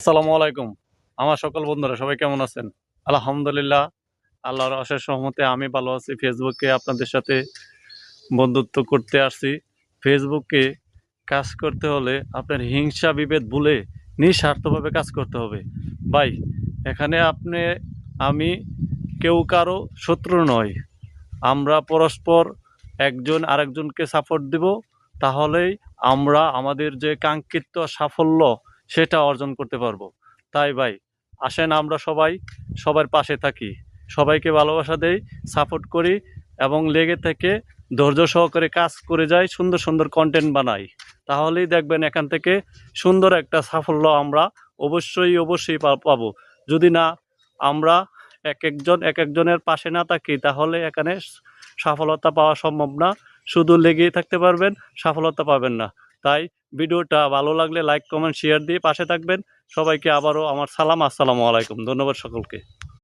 আসসালামু আলাইকুম। আমার সকল বন্ধুরা সবাই কেমন আছেন? আলহামদুলিল্লাহ, আল্লাহর অশেষ রহমতে আমি ভালো আছি। ফেসবুকে আপনাদের সাথে বন্ধুত্ব করতে আসছি। ফেসবুকে কাজ করতে হলে আপনার হিংসা বিভেদ ভুলে নিঃস্বার্থভাবে কাজ করতে হবে। ভাই, এখানে আমি কেউ কারো শত্রু নয়। আমরা পরস্পর একজন আরেকজনকে সাপোর্ট দিব, তাহলেই আমরা আমাদের যে কাঙ্ক্ষিত সাফল্য সেটা অর্জন করতে পারবো। তাই ভাই, আসেন আমরা সবাই সবার পাশে থাকি, সবাইকে ভালোবাসা দেই, সাপোর্ট করি এবং লেগে থেকে ধৈর্য সহকারে কাজ করে যাই, সুন্দর সুন্দর কন্টেন্ট বানাই। তাহলেই দেখবেন এখান থেকে সুন্দর একটা সাফল্য আমরা অবশ্যই পাবো। যদি না আমরা এক একজনের পাশে না থাকি, তাহলে এখানে সফলতা পাওয়া সম্ভব না। শুধু লেগেই থাকতে পারবেন, সফলতা পাবেন না। তাই ভিডিওটা ভালো লাগলে লাইক কমেন্ট শেয়ার দিয়ে পাশে থাকবেন। সবাইকে আবারও আমার সালাম, আসসালামু আলাইকুম। ধন্যবাদ সকলকে।